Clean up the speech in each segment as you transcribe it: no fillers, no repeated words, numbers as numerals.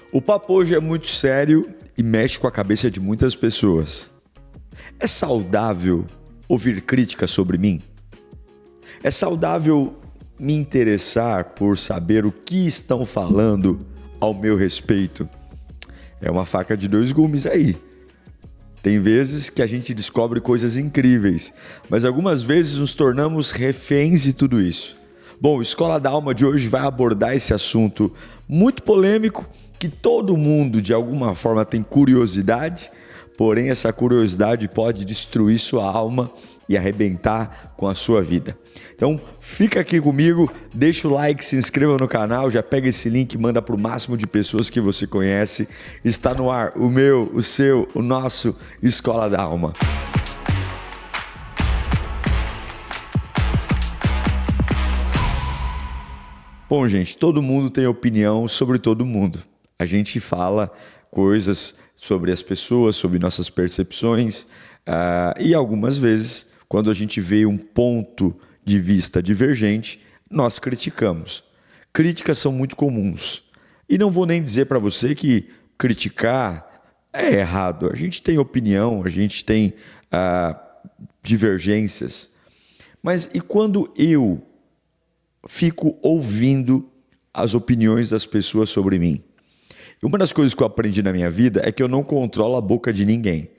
O papo hoje é muito sério e mexe com a cabeça de muitas pessoas. É saudável ouvir críticas sobre mim? É saudável me interessar por saber o que estão falando ao meu respeito? É uma faca de dois gumes aí. Tem vezes que a gente descobre coisas incríveis, mas algumas vezes nos tornamos reféns de tudo isso. Bom, Escola da Alma de hoje vai abordar esse assunto muito polêmico, que todo mundo de alguma forma tem curiosidade, porém essa curiosidade pode destruir sua alma e arrebentar com a sua vida. Então fica aqui comigo, deixa o like, se inscreva no canal, já pega esse link e manda para o máximo de pessoas que você conhece. Está no ar o meu, o seu, o nosso Escola da Alma. Bom, gente, todo mundo tem opinião sobre todo mundo. A gente fala coisas sobre as pessoas, sobre nossas percepções, e algumas vezes, quando a gente vê um ponto de vista divergente, nós criticamos. Críticas são muito comuns. E não vou nem dizer para você que criticar é errado. A gente tem opinião, a gente tem divergências. Mas e quando eu fico ouvindo as opiniões das pessoas sobre mim? Uma das coisas que eu aprendi na minha vida é que eu não controlo a boca de ninguém.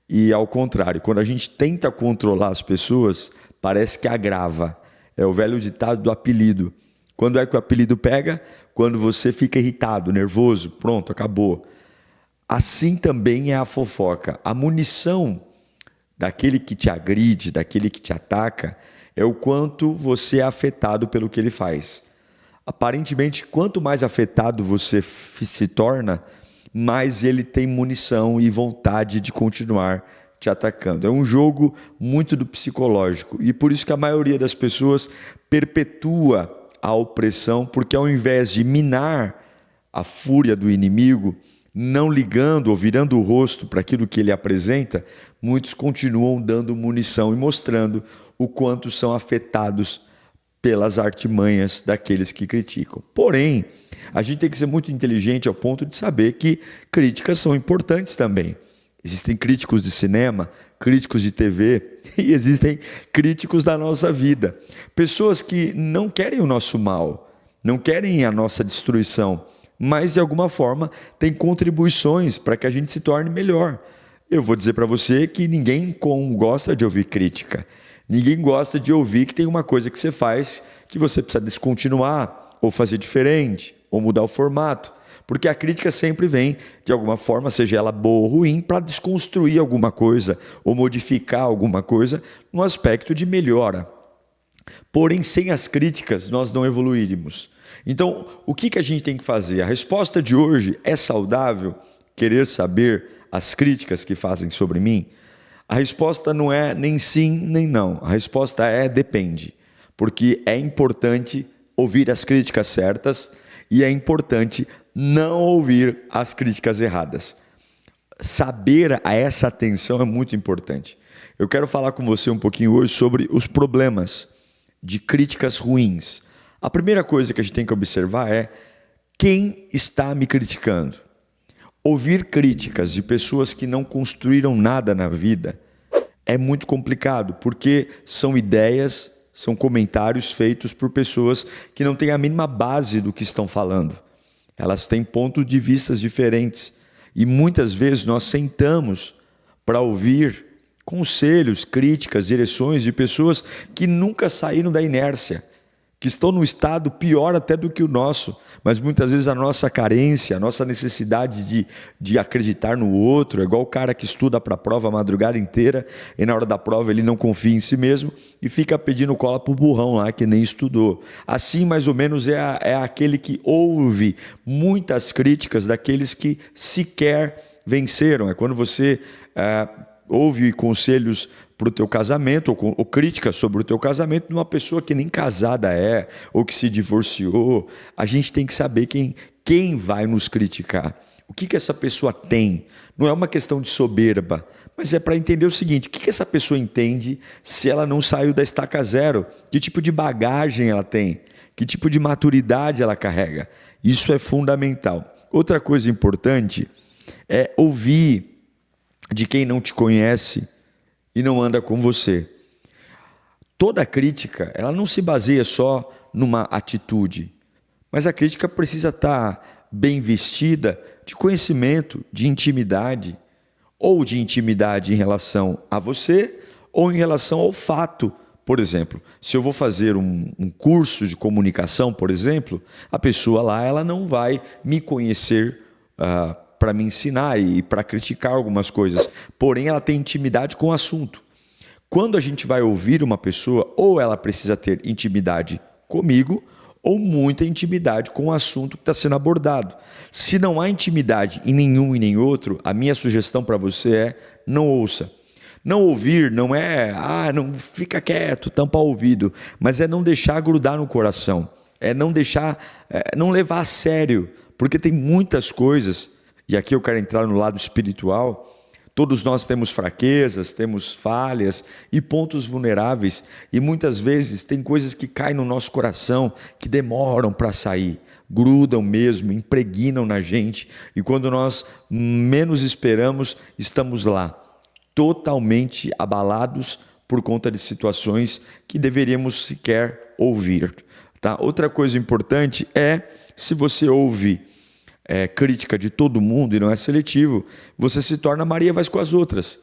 E ao contrário, quando a gente tenta controlar as pessoas, parece que agrava. É o velho ditado do apelido. Quando é que o apelido pega? Quando você fica irritado, nervoso, pronto, acabou. Assim também é a fofoca. A munição daquele que te agride, daquele que te ataca, é o quanto você é afetado pelo que ele faz. Aparentemente, quanto mais afetado você se torna, mais ele tem munição e vontade de continuar te atacando. É um jogo muito do psicológico e por isso que a maioria das pessoas perpetua a opressão, porque ao invés de minar a fúria do inimigo, não ligando ou virando o rosto para aquilo que ele apresenta, muitos continuam dando munição e mostrando o quanto são afetados pelas artimanhas daqueles que criticam. Porém, a gente tem que ser muito inteligente ao ponto de saber que críticas são importantes também. Existem críticos de cinema, críticos de TV e existem críticos da nossa vida. Pessoas que não querem o nosso mal, não querem a nossa destruição, mas de alguma forma têm contribuições para que a gente se torne melhor. Eu vou dizer para você que ninguém gosta de ouvir crítica. Ninguém gosta de ouvir que tem uma coisa que você faz que você precisa descontinuar, ou fazer diferente, ou mudar o formato. Porque a crítica sempre vem, de alguma forma, seja ela boa ou ruim, para desconstruir alguma coisa, ou modificar alguma coisa no aspecto de melhora. Porém, sem as críticas, nós não evoluiríamos. Então, o que a gente tem que fazer? A resposta de hoje é saudável querer saber as críticas que fazem sobre mim? A resposta não é nem sim, nem não. A resposta é depende. Porque é importante ouvir as críticas certas e é importante não ouvir as críticas erradas. Saber essa atenção é muito importante. Eu quero falar com você um pouquinho hoje sobre os problemas de críticas ruins. A primeira coisa que a gente tem que observar é quem está me criticando. Ouvir críticas de pessoas que não construíram nada na vida é muito complicado, porque são ideias, são comentários feitos por pessoas que não têm a mínima base do que estão falando. Elas têm pontos de vista diferentes e muitas vezes nós sentamos para ouvir conselhos, críticas, direções de pessoas que nunca saíram da inércia, que estão num estado pior até do que o nosso, mas muitas vezes a nossa carência, a nossa necessidade de acreditar no outro, é igual o cara que estuda para a prova a madrugada inteira e na hora da prova ele não confia em si mesmo e fica pedindo cola para o burrão lá que nem estudou. Assim, mais ou menos, é aquele que ouve muitas críticas daqueles que sequer venceram. É quando você ouve conselhos para o teu casamento, ou críticas sobre o teu casamento de uma pessoa que nem casada é, ou que se divorciou. A gente tem que saber quem vai nos criticar. O que essa pessoa tem? Não é uma questão de soberba, mas é para entender o seguinte: o que essa pessoa entende se ela não saiu da estaca zero? Que tipo de bagagem ela tem? Que tipo de maturidade ela carrega? Isso é fundamental. Outra coisa importante é ouvir de quem não te conhece e não anda com você. Toda crítica, ela não se baseia só numa atitude, mas a crítica precisa estar bem vestida de conhecimento, de intimidade, ou de intimidade em relação a você, ou em relação ao fato. Por exemplo, se eu vou fazer um curso de comunicação, por exemplo, a pessoa lá ela não vai me conhecer para me ensinar e para criticar algumas coisas, porém ela tem intimidade com o assunto. Quando a gente vai ouvir uma pessoa, ou ela precisa ter intimidade comigo, ou muita intimidade com o assunto que está sendo abordado. Se não há intimidade em nenhum e nem outro, a minha sugestão para você é não ouça. Não ouvir não é, não fica quieto, tampa o ouvido, mas é não deixar grudar no coração, é não deixar, não levar a sério, porque tem muitas coisas, e aqui eu quero entrar no lado espiritual. Todos nós temos fraquezas, temos falhas e pontos vulneráveis, e muitas vezes tem coisas que caem no nosso coração que demoram para sair, grudam mesmo, impregnam na gente, e quando nós menos esperamos, estamos lá, totalmente abalados por conta de situações que deveríamos sequer ouvir. Tá? Outra coisa importante é, se você ouve crítica de todo mundo e não é seletivo, você se torna Maria vai com as outras.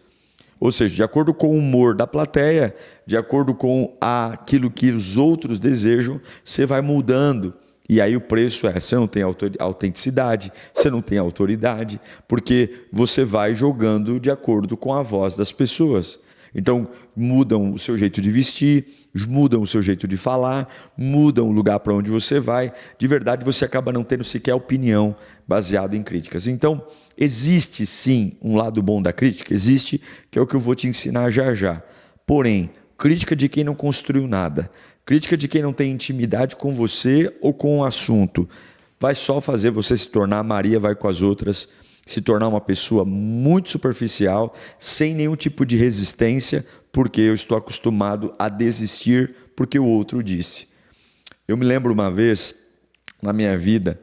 Ou seja, de acordo com o humor da plateia, de acordo com aquilo que os outros desejam, você vai mudando. E aí o preço você não tem autenticidade, você não tem autoridade, porque você vai jogando de acordo com a voz das pessoas. Então, mudam o seu jeito de vestir, mudam o seu jeito de falar, mudam o lugar para onde você vai. De verdade, você acaba não tendo sequer opinião baseada em críticas. Então, existe sim um lado bom da crítica, existe, que é o que eu vou te ensinar já já. Porém, crítica de quem não construiu nada, crítica de quem não tem intimidade com você ou com o assunto, vai só fazer você se tornar Maria vai com as outras, se tornar uma pessoa muito superficial, sem nenhum tipo de resistência, porque eu estou acostumado a desistir porque o outro disse. Eu me lembro uma vez, na minha vida,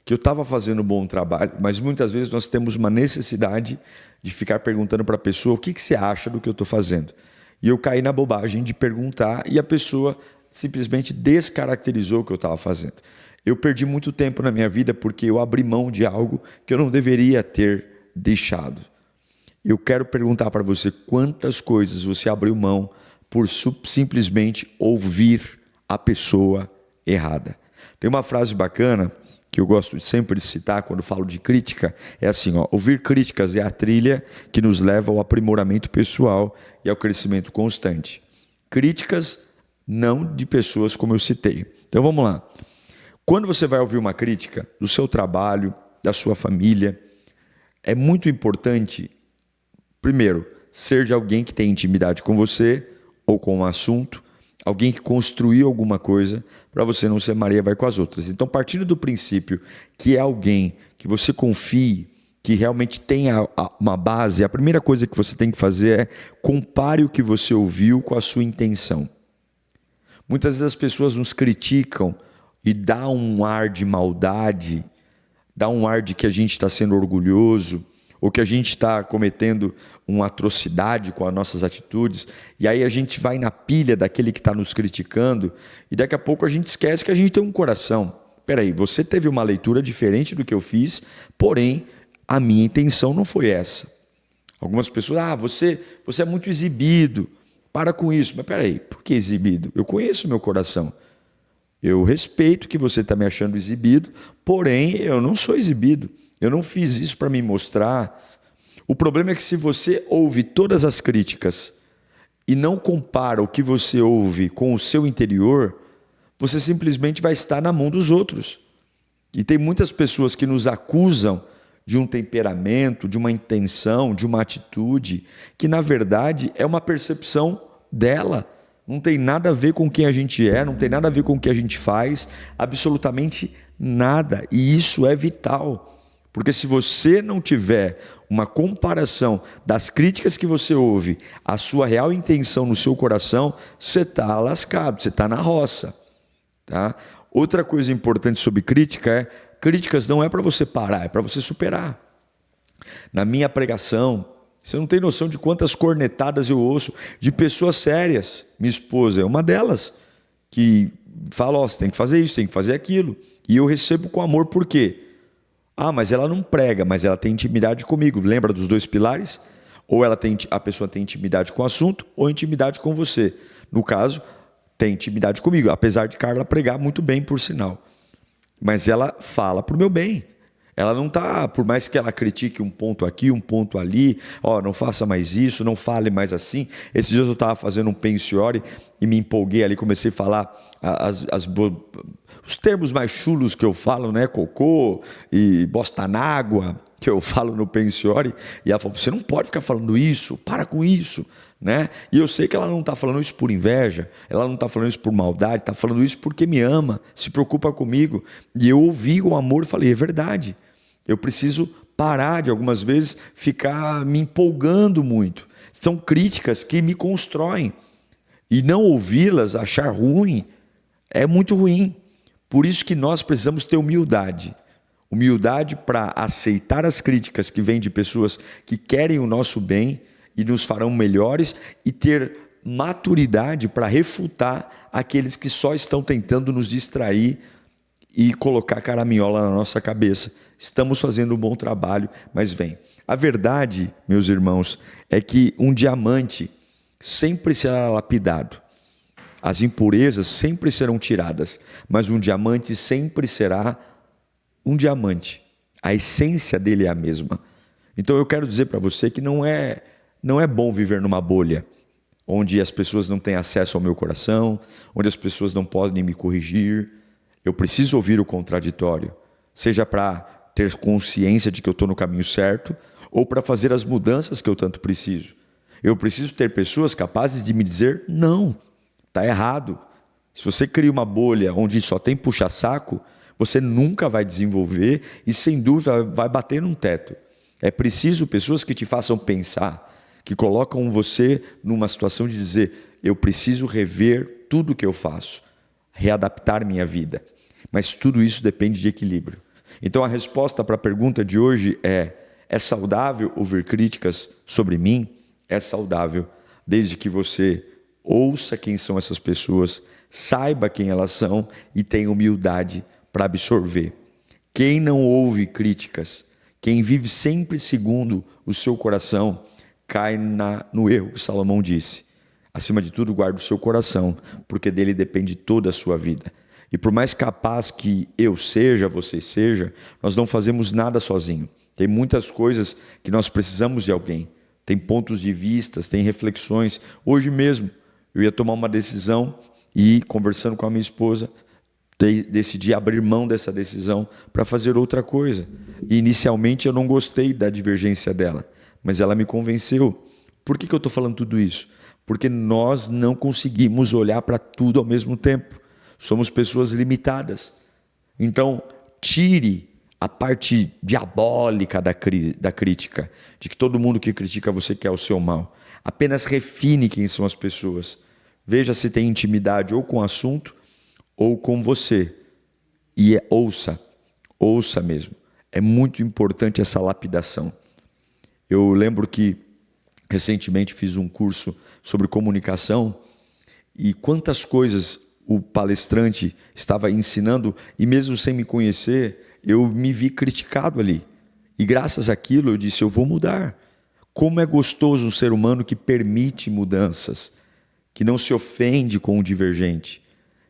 que eu estava fazendo um bom trabalho, mas muitas vezes nós temos uma necessidade de ficar perguntando para a pessoa o que você acha do que eu estou fazendo. E eu caí na bobagem de perguntar e a pessoa simplesmente descaracterizou o que eu estava fazendo. Eu perdi muito tempo na minha vida porque eu abri mão de algo que eu não deveria ter deixado. Eu quero perguntar para você quantas coisas você abriu mão por simplesmente ouvir a pessoa errada. Tem uma frase bacana que eu gosto sempre de citar quando falo de crítica, é assim, ouvir críticas é a trilha que nos leva ao aprimoramento pessoal e ao crescimento constante. Críticas não de pessoas como eu citei. Então vamos lá. Quando você vai ouvir uma crítica do seu trabalho, da sua família, é muito importante, primeiro, ser de alguém que tem intimidade com você ou com um assunto, alguém que construiu alguma coisa, para você não ser Maria vai com as outras. Então, partindo do princípio que é alguém que você confie, que realmente tenha uma base, a primeira coisa que você tem que fazer é compare o que você ouviu com a sua intenção. Muitas vezes as pessoas nos criticam e dá um ar de maldade, dá um ar de que a gente está sendo orgulhoso, ou que a gente está cometendo uma atrocidade com as nossas atitudes, e aí a gente vai na pilha daquele que está nos criticando, e daqui a pouco a gente esquece que a gente tem um coração. Peraí, você teve uma leitura diferente do que eu fiz, porém, a minha intenção não foi essa. Algumas pessoas, você é muito exibido, para com isso. Mas peraí, por que exibido? Eu conheço meu coração. Eu respeito que você está me achando exibido, porém eu não sou exibido. Eu não fiz isso para me mostrar. O problema é que se você ouve todas as críticas e não compara o que você ouve com o seu interior, você simplesmente vai estar na mão dos outros. E tem muitas pessoas que nos acusam de um temperamento, de uma intenção, de uma atitude, que na verdade é uma percepção dela. Não tem nada a ver com quem a gente é, não tem nada a ver com o que a gente faz, absolutamente nada. E isso é vital. Porque se você não tiver uma comparação das críticas que você ouve, a sua real intenção no seu coração, você está lascado, você está na roça. Tá? Outra coisa importante sobre crítica é Críticas não é para você parar, é para você superar. Na minha pregação, você não tem noção de quantas cornetadas eu ouço de pessoas sérias. Minha esposa é uma delas, que fala, você tem que fazer isso, tem que fazer aquilo. E eu recebo com amor, por quê? Mas ela não prega, mas ela tem intimidade comigo. Lembra dos 2 pilares? Ou a pessoa tem intimidade com o assunto, ou intimidade com você. No caso, tem intimidade comigo, apesar de Carla pregar muito bem, por sinal. Mas ela fala para o meu bem. Ela não está, por mais que ela critique um ponto aqui, um ponto ali, não faça mais isso, não fale mais assim. Esses dias eu estava fazendo um pensiore e me empolguei ali, comecei a falar os termos mais chulos que eu falo, né? Cocô e bosta na água, que eu falo no pensiore. E ela falou, você não pode ficar falando isso, para com isso. Né? E eu sei que ela não está falando isso por inveja, ela não está falando isso por maldade, está falando isso porque me ama, se preocupa comigo. E eu ouvi com amor e falei, é verdade. Eu preciso parar de algumas vezes ficar me empolgando muito. São críticas que me constroem. E não ouvi-las, achar ruim, é muito ruim. Por isso que nós precisamos ter humildade. Humildade para aceitar as críticas que vêm de pessoas que querem o nosso bem e nos farão melhores, e ter maturidade para refutar aqueles que só estão tentando nos distrair e colocar caraminhola na nossa cabeça. Estamos fazendo um bom trabalho, mas vem. A verdade, meus irmãos, é que um diamante sempre será lapidado. As impurezas sempre serão tiradas, mas um diamante sempre será um diamante. A essência dele é a mesma. Então eu quero dizer para você que não é bom viver numa bolha, onde as pessoas não têm acesso ao meu coração, onde as pessoas não podem me corrigir. Eu preciso ouvir o contraditório, seja para ter consciência de que eu estou no caminho certo, ou para fazer as mudanças que eu tanto preciso. Eu preciso ter pessoas capazes de me dizer, não, está errado. Se você cria uma bolha onde só tem puxa-saco, você nunca vai desenvolver e, sem dúvida, vai bater num teto. É preciso pessoas que te façam pensar, que colocam você numa situação de dizer, eu preciso rever tudo o que eu faço, readaptar minha vida. Mas tudo isso depende de equilíbrio. Então a resposta para a pergunta de hoje é saudável ouvir críticas sobre mim? É saudável, desde que você ouça quem são essas pessoas, saiba quem elas são e tenha humildade para absorver. Quem não ouve críticas, quem vive sempre segundo o seu coração, cai no erro que Salomão disse. Acima de tudo, guarde o seu coração, porque dele depende toda a sua vida. E por mais capaz que eu seja, você seja, nós não fazemos nada sozinho. Tem muitas coisas que nós precisamos de alguém. Tem pontos de vista, tem reflexões. Hoje mesmo eu ia tomar uma decisão e, conversando com a minha esposa, decidi abrir mão dessa decisão para fazer outra coisa. E inicialmente eu não gostei da divergência dela, mas ela me convenceu. Por que eu estou falando tudo isso? Porque nós não conseguimos olhar para tudo ao mesmo tempo. Somos pessoas limitadas. Então, tire a parte diabólica da crítica, de que todo mundo que critica você quer o seu mal. Apenas refine quem são as pessoas. Veja se tem intimidade ou com o assunto ou com você. E ouça mesmo. É muito importante essa lapidação. Eu lembro que recentemente fiz um curso sobre comunicação e quantas coisas o palestrante estava ensinando e mesmo sem me conhecer, eu me vi criticado ali. E graças àquilo eu disse, eu vou mudar. Como é gostoso um ser humano que permite mudanças, que não se ofende com o divergente,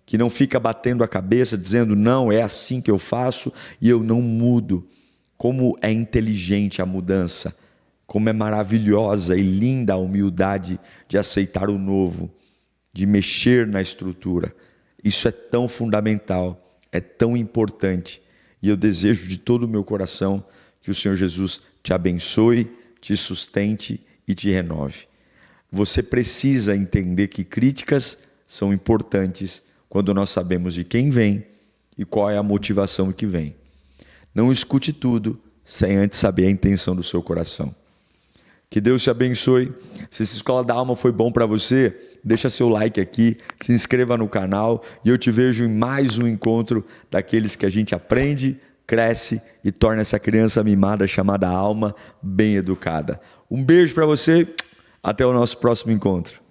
que não fica batendo a cabeça dizendo, não, é assim que eu faço e eu não mudo. Como é inteligente a mudança, como é maravilhosa e linda a humildade de aceitar o novo, de mexer na estrutura. Isso é tão fundamental, é tão importante. E eu desejo de todo o meu coração que o Senhor Jesus te abençoe, te sustente e te renove. Você precisa entender que críticas são importantes quando nós sabemos de quem vem e qual é a motivação que vem. Não escute tudo sem antes saber a intenção do seu coração. Que Deus te abençoe. Se essa Escola da Alma foi bom para você, deixa seu like aqui, se inscreva no canal e eu te vejo em mais um encontro daqueles que a gente aprende, cresce e torna essa criança mimada chamada alma bem educada. Um beijo para você, até o nosso próximo encontro.